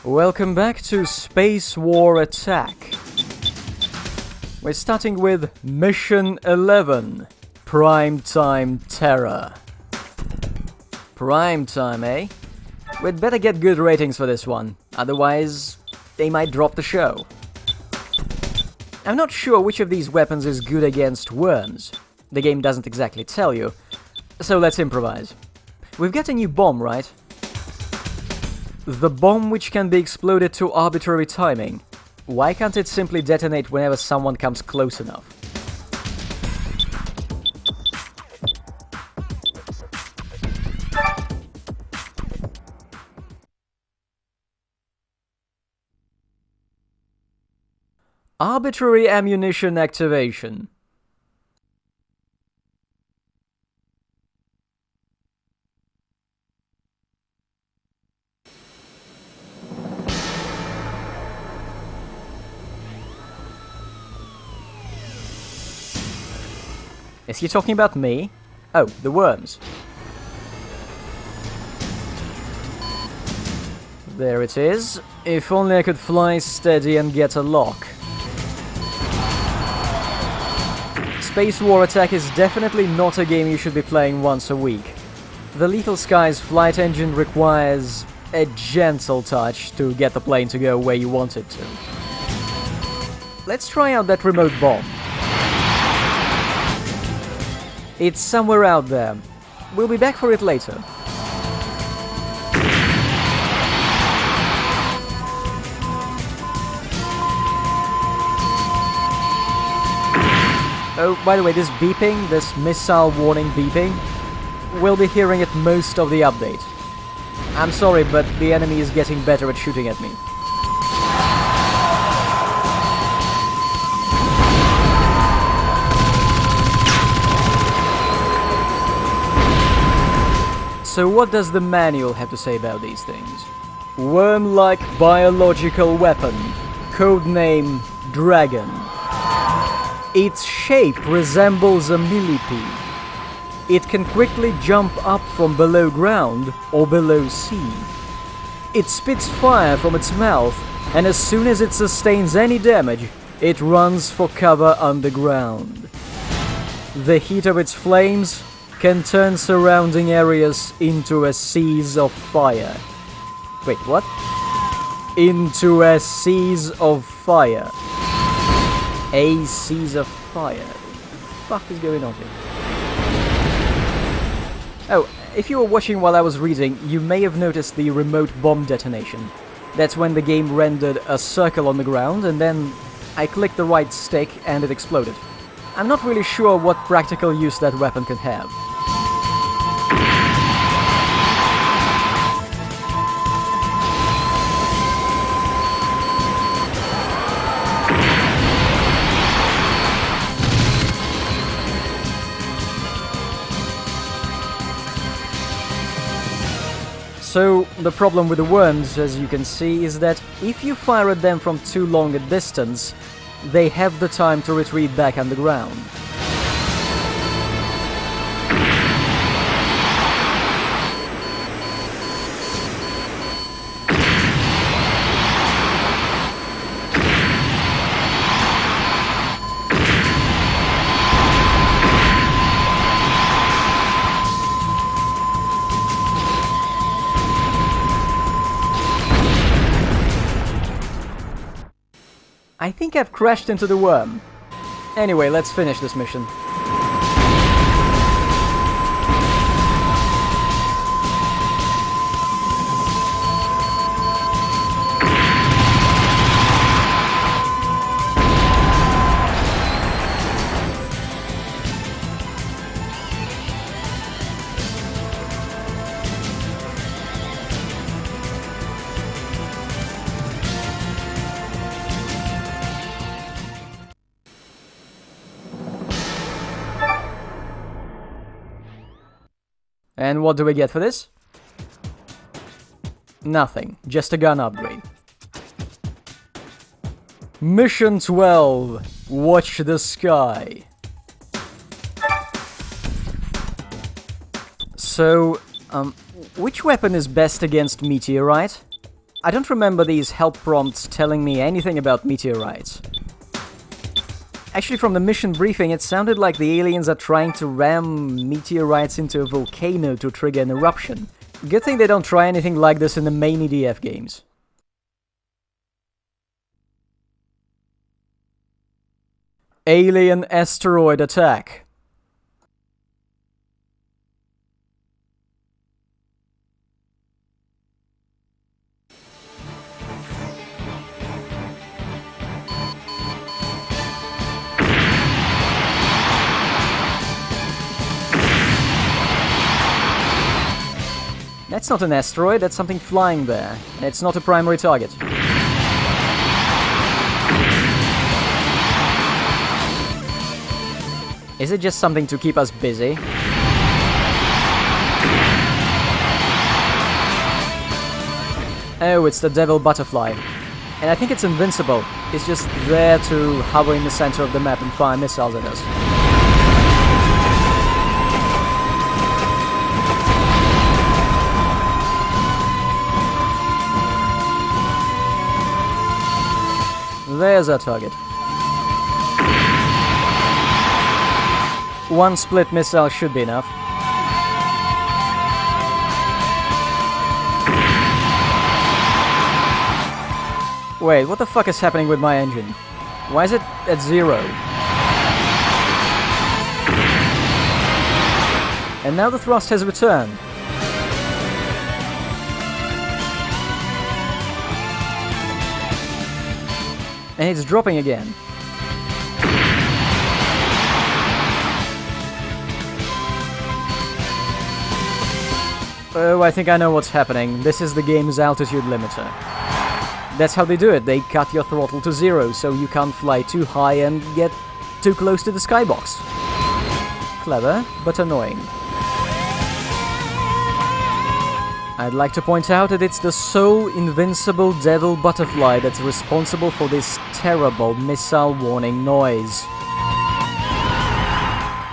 Welcome back to Space War Attack. We're starting with Mission 11, Primetime Terror. Primetime, eh? We'd better get good ratings for this one, otherwise they might drop the show. I'm not sure which of these weapons is good against worms. The game doesn't exactly tell you, so let's improvise. We've got a new bomb, right? The bomb which can be exploded to arbitrary timing. Why can't it simply detonate whenever someone comes close enough? Arbitrary ammunition activation. Is he talking about me? Oh, the worms. There it is. If only I could fly steady and get a lock. Space War Attack is definitely not a game you should be playing once a week. The Lethal Skies flight engine requires a gentle touch to get the plane to go where you want it to. Let's try out that remote bomb. It's somewhere out there. We'll be back for it later. Oh, by the way, this beeping, this missile warning beeping, we'll be hearing it most of the update. I'm sorry, but the enemy is getting better at shooting at me. So what does the manual have to say about these things? Worm-like biological weapon, codename Dragon. Its shape resembles a millipede. It can quickly jump up from below ground or below sea. It spits fire from its mouth, and as soon as it sustains any damage, it runs for cover underground. The heat of its flames can turn surrounding areas into a seas of fire. Wait, what? Into a seas of fire. A seas of fire. What the fuck is going on here? Oh, if you were watching while I was reading, you may have noticed the remote bomb detonation. That's when the game rendered a circle on the ground, and then I clicked the right stick and it exploded. I'm not really sure what practical use that weapon can have. So, the problem with the worms, as you can see, is that if you fire at them from too long a distance, they have the time to retreat back underground. I think I've crashed into the worm. Anyway, let's finish this mission. And what do we get for this? Nothing, just a gun upgrade. Mission 12, Watch the Sky. So, which weapon is best against meteorite? I don't remember these help prompts telling me anything about meteorites. Actually, from the mission briefing, it sounded like the aliens are trying to ram meteorites into a volcano to trigger an eruption. Good thing they don't try anything like this in the main EDF games. Alien asteroid attack. That's not an asteroid, that's something flying there. And it's not a primary target. Is it just something to keep us busy? Oh, it's the devil butterfly. And I think it's invincible. It's just there to hover in the center of the map and fire missiles at us. There's our target. One split missile should be enough. Wait, what the fuck is happening with my engine? Why is it at 0? And now the thrust has returned. And it's dropping again. Oh, I think I know what's happening. This is the game's altitude limiter. That's how they do it. They cut your throttle to 0, so you can't fly too high and get too close to the skybox. Clever, but annoying. I'd like to point out that it's the sole invincible devil butterfly that's responsible for this terrible missile warning noise.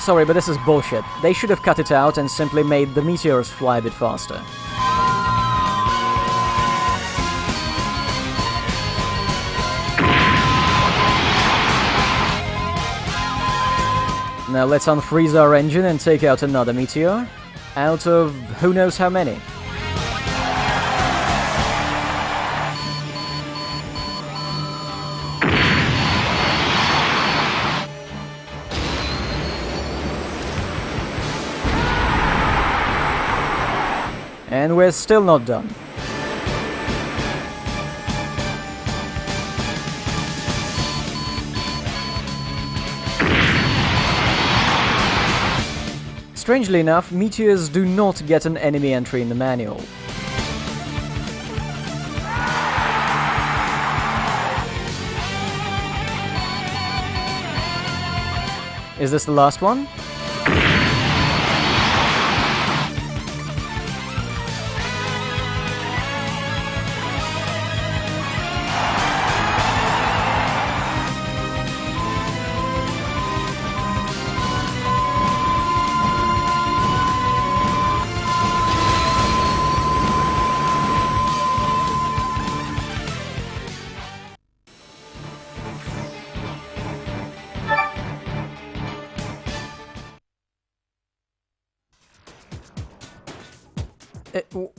Sorry, but this is bullshit. They should have cut it out and simply made the meteors fly a bit faster. Now let's unfreeze our engine and take out another meteor. Out of who knows how many. And we're still not done. Strangely enough, meteors do not get an enemy entry in the manual. Is this the last one?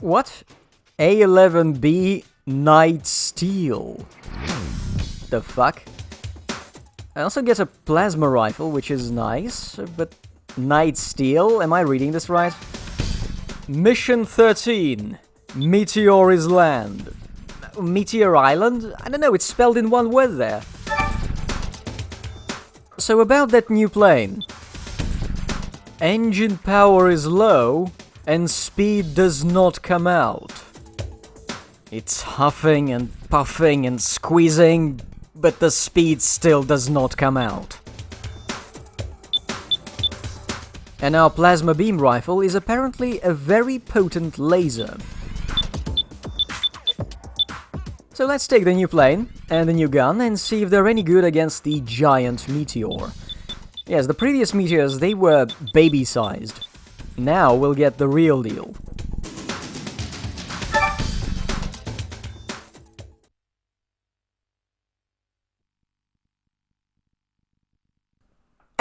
What? A11B Night Steel. The fuck? I also get a plasma rifle, which is nice, but Night Steel? Am I reading this right? Mission 13. Meteorisland. Meteor Island? I don't know, it's spelled in one word there. So about that new plane. Engine power is low, and speed does not come out. It's huffing and puffing and squeezing, but the speed still does not come out. And our plasma beam rifle is apparently a very potent laser. So let's take the new plane and the new gun and see if they're any good against the giant meteor. Yes, the previous meteors, they were baby-sized. Now we'll get the real deal.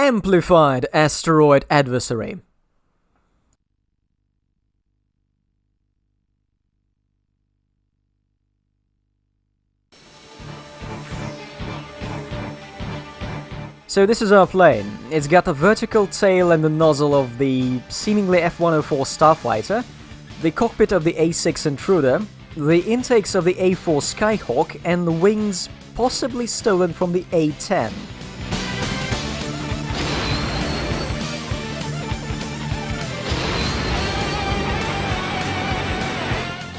Amplified Asteroid Adversary. So this is our plane. It's got the vertical tail and the nozzle of the seemingly F-104 Starfighter, the cockpit of the A6 Intruder, the intakes of the A4 Skyhawk, and the wings possibly stolen from the A10.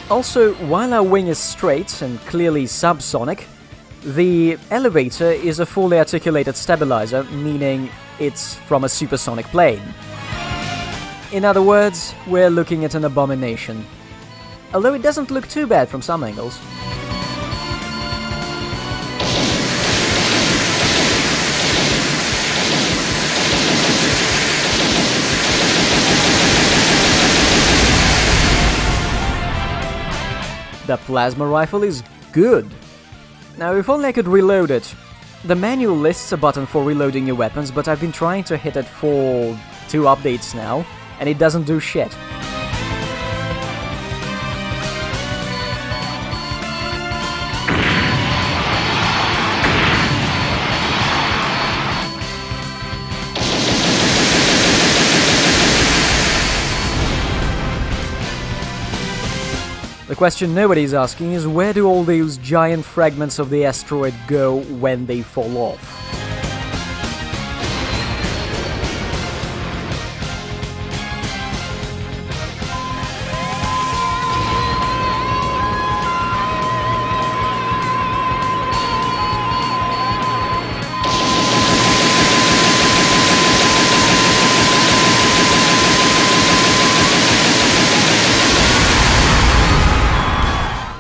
Also, while our wing is straight and clearly subsonic, the elevator is a fully articulated stabilizer, meaning it's from a supersonic plane. In other words, we're looking at an abomination. Although it doesn't look too bad from some angles. The plasma rifle is good. Now, if only I could reload it. The manual lists a button for reloading your weapons, but I've been trying to hit it for 2 updates now, and it doesn't do shit. The question nobody's asking is, where do all those giant fragments of the asteroid go when they fall off?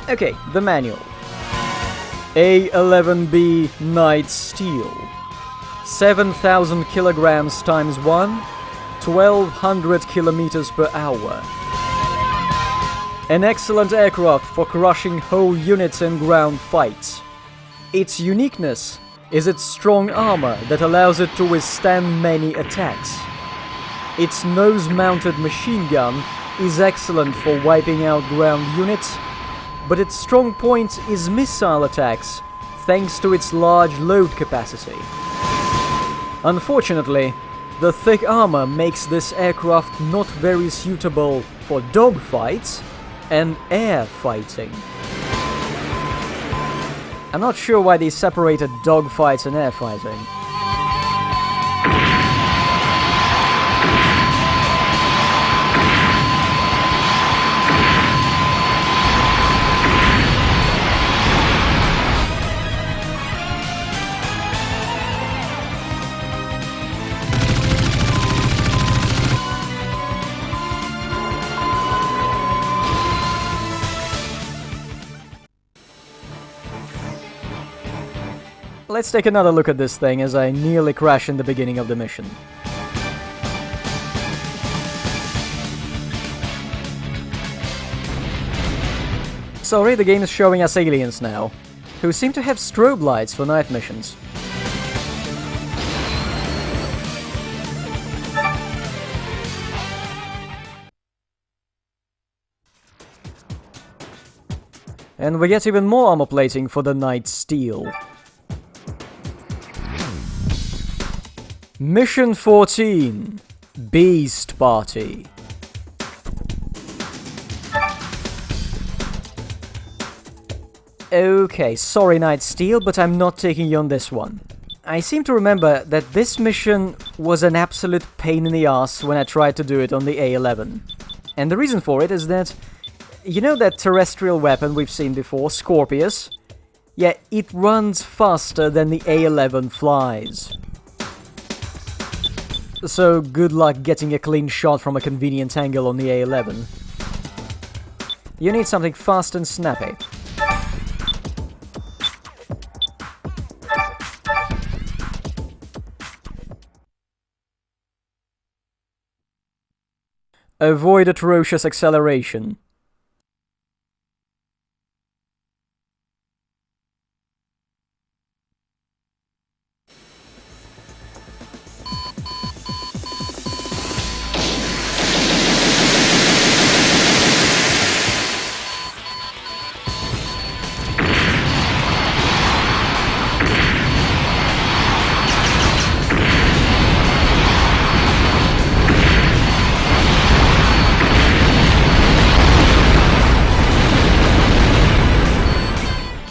Okay, the manual. A11B Night Steel. 7,000 kilograms times 1, 1,200 kilometers per hour. An excellent aircraft for crushing whole units in ground fights. Its uniqueness is its strong armor that allows it to withstand many attacks. Its nose-mounted machine gun is excellent for wiping out ground units, but its strong point is missile attacks, thanks to its large load capacity. Unfortunately, the thick armor makes this aircraft not very suitable for dogfights and air fighting. I'm not sure why they separated dogfights and air fighting. Let's take another look at this thing as I nearly crash in the beginning of the mission. Sorry, the game is showing us aliens now, who seem to have strobe lights for night missions. And we get even more armor plating for the Night Steel. Mission 14. Beast Party. Okay, sorry Night Steel, but I'm not taking you on this one. I seem to remember that this mission was an absolute pain in the ass when I tried to do it on the A11. And the reason for it is that, you know that terrestrial weapon we've seen before, Scorpius? Yeah, it runs faster than the A11 flies. So good luck getting a clean shot from a convenient angle on the A11. You need something fast and snappy. Avoid atrocious acceleration.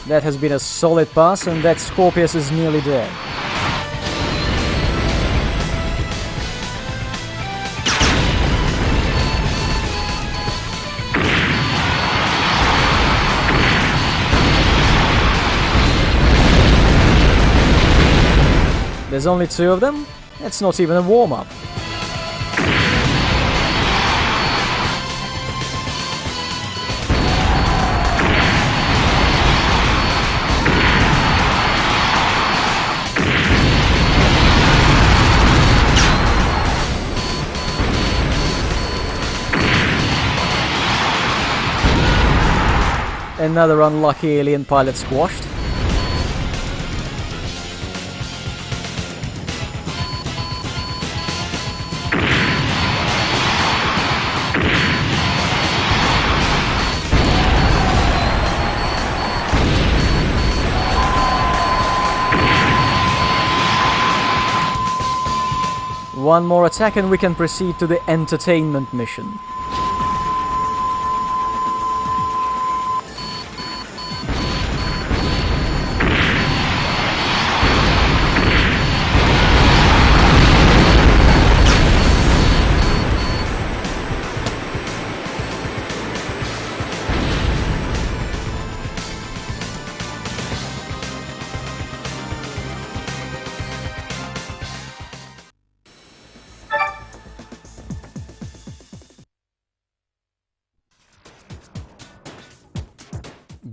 That has been a solid pass, and that Scorpius is nearly dead. There's only 2 of them? That's not even a warm-up. Another unlucky alien pilot squashed. One more attack and we can proceed to the entertainment mission.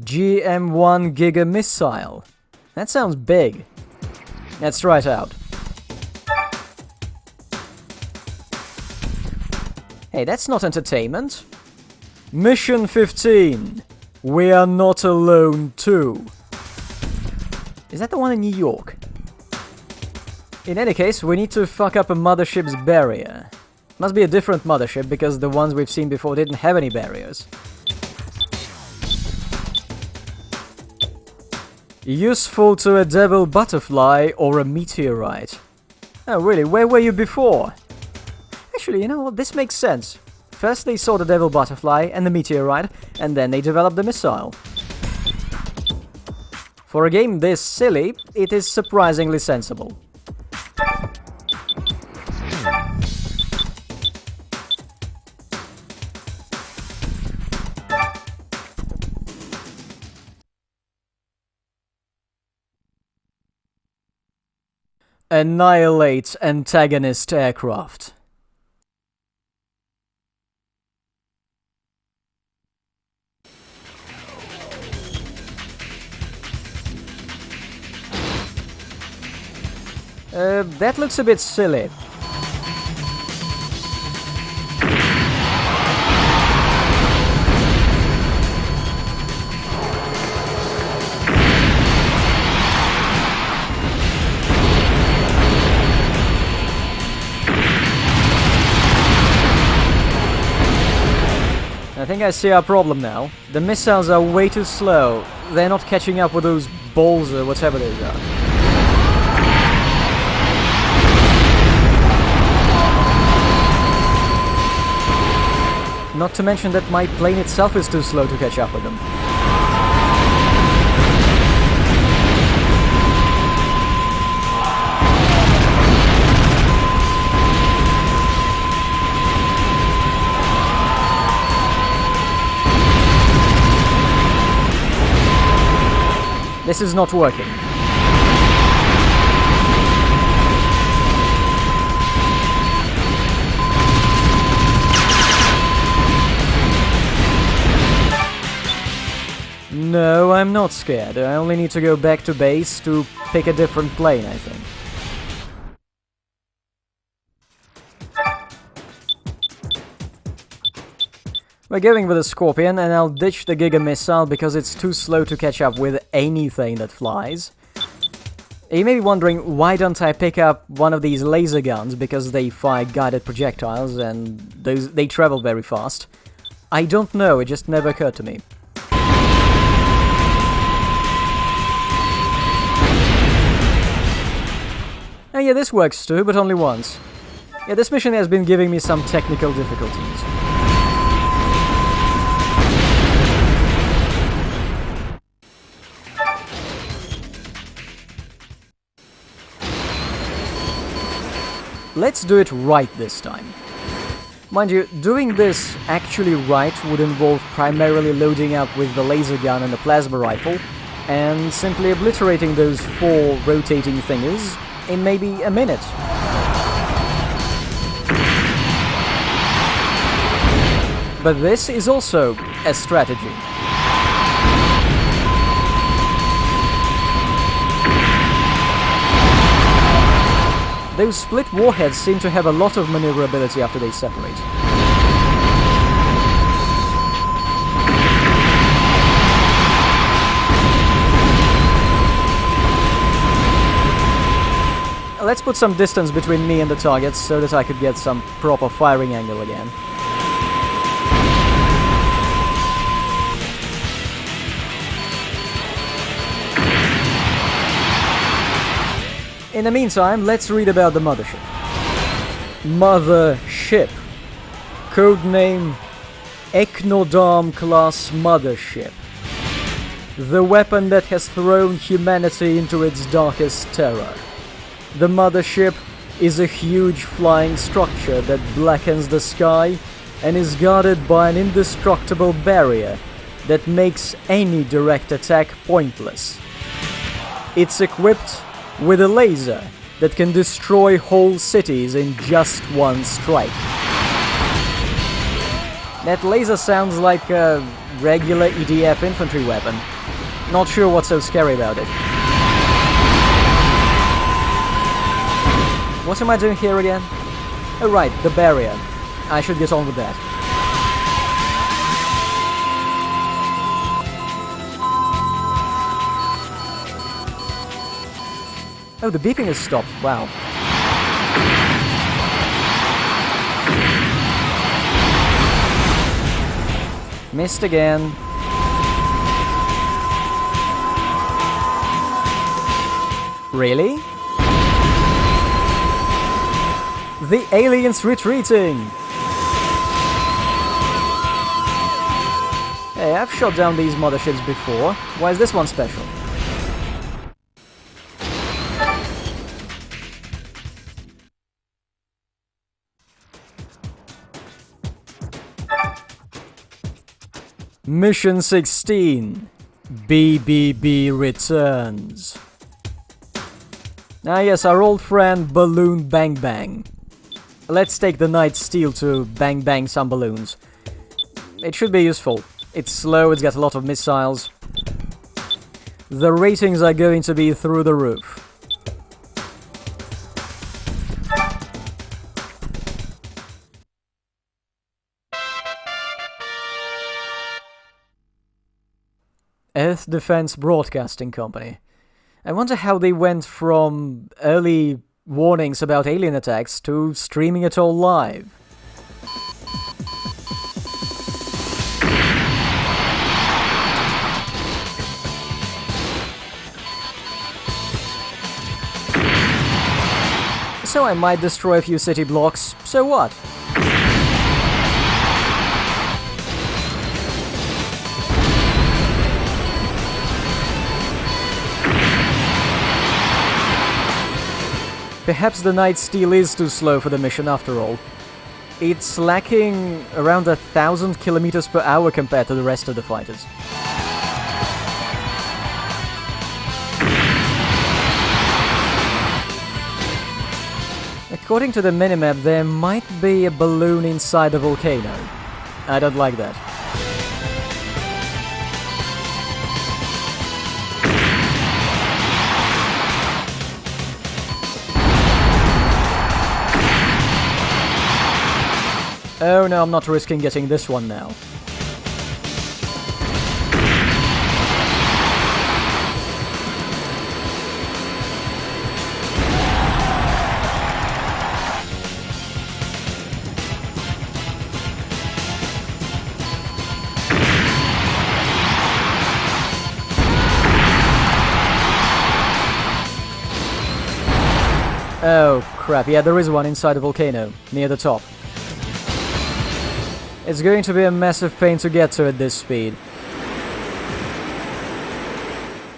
GM1 Giga Missile. That sounds big. Let's try it out. Hey, that's not entertainment. Mission 15. We Are Not Alone 2. Is that the one in New York? In any case, we need to fuck up a mothership's barrier. Must be a different mothership because the ones we've seen before didn't have any barriers. Useful to a devil butterfly or a meteorite. Oh really, where were you before? Actually, you know what, this makes sense. First they saw the devil butterfly and the meteorite, and then they developed the missile. For a game this silly, it is surprisingly sensible. Annihilate antagonist aircraft. That looks a bit silly. I think I see our problem now. The missiles are way too slow. They're not catching up with those balls or whatever they are. Not to mention that my plane itself is too slow to catch up with them. This is not working. No, I'm not scared. I only need to go back to base to pick a different plane, I think. We're going with a Scorpion, and I'll ditch the Giga Missile because it's too slow to catch up with anything that flies. You may be wondering, why don't I pick up one of these laser guns, because they fire guided projectiles and they travel very fast. I don't know, it just never occurred to me. Oh yeah, this works too, but only once. Yeah, this mission has been giving me some technical difficulties. let's do it right this time. Mind you, doing this actually right would involve primarily loading up with the laser gun and the plasma rifle, and simply obliterating those 4 rotating thingies in maybe a minute. But this is also a strategy. Those split warheads seem to have a lot of maneuverability after they separate. Let's put some distance between me and the targets so that I could get some proper firing angle again. In the meantime, let's read about the mothership. Mothership. Codename Echinoderm-class mothership. The weapon that has thrown humanity into its darkest terror. The mothership is a huge flying structure that blackens the sky and is guarded by an indestructible barrier that makes any direct attack pointless. It's equipped with a laser that can destroy whole cities in just one strike. That laser sounds like a regular EDF infantry weapon. Not sure what's so scary about it. What am I doing here again? Oh right, the barrier. I should get on with that. Oh, the beeping has stopped. Wow. Missed again. Really? The aliens retreating! Hey, I've shot down these motherships before. Why is this one special? Mission 16. BBB Returns. Ah yes, our old friend Balloon Bang Bang. Let's take the Night Steel to bang bang some balloons. It should be useful. It's slow, it's got a lot of missiles. The ratings are going to be through the roof. Earth Defense Broadcasting Company. I wonder how they went from early warnings about alien attacks to streaming it all live. So I might destroy a few city blocks, so what? Perhaps the Night Steel is too slow for the mission after all. It's lacking around 1,000 kilometers per hour compared to the rest of the fighters. According to the minimap, there might be a balloon inside a volcano. I don't like that. Oh no, I'm not risking getting this one now. Oh crap, yeah, there is one inside a volcano, near the top. It's going to be a massive pain to get to at this speed.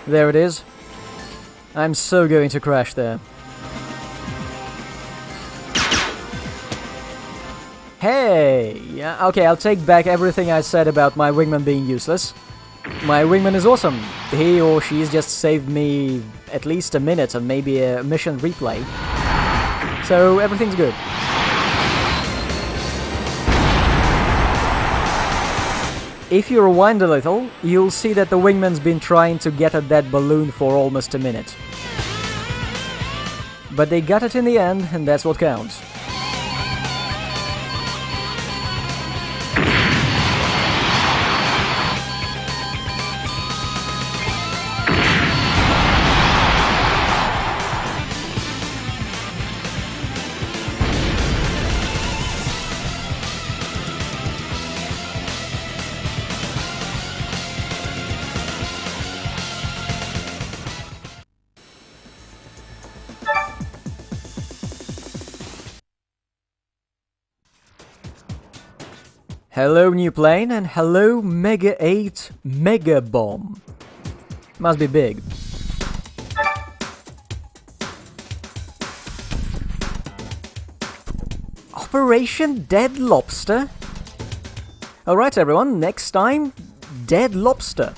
There it is. I'm so going to crash there. Hey! Yeah, okay, I'll take back everything I said about my wingman being useless. My wingman is awesome. He or she's just saved me at least a minute and maybe a mission replay. So everything's good. If you rewind a little, you'll see that the wingman's been trying to get at that balloon for almost a minute. But they got it in the end, and that's what counts. Hello new plane and hello Mega 8 Mega Bomb. Must be big. Operation Dead Lobster? Alright everyone, next time, Dead Lobster.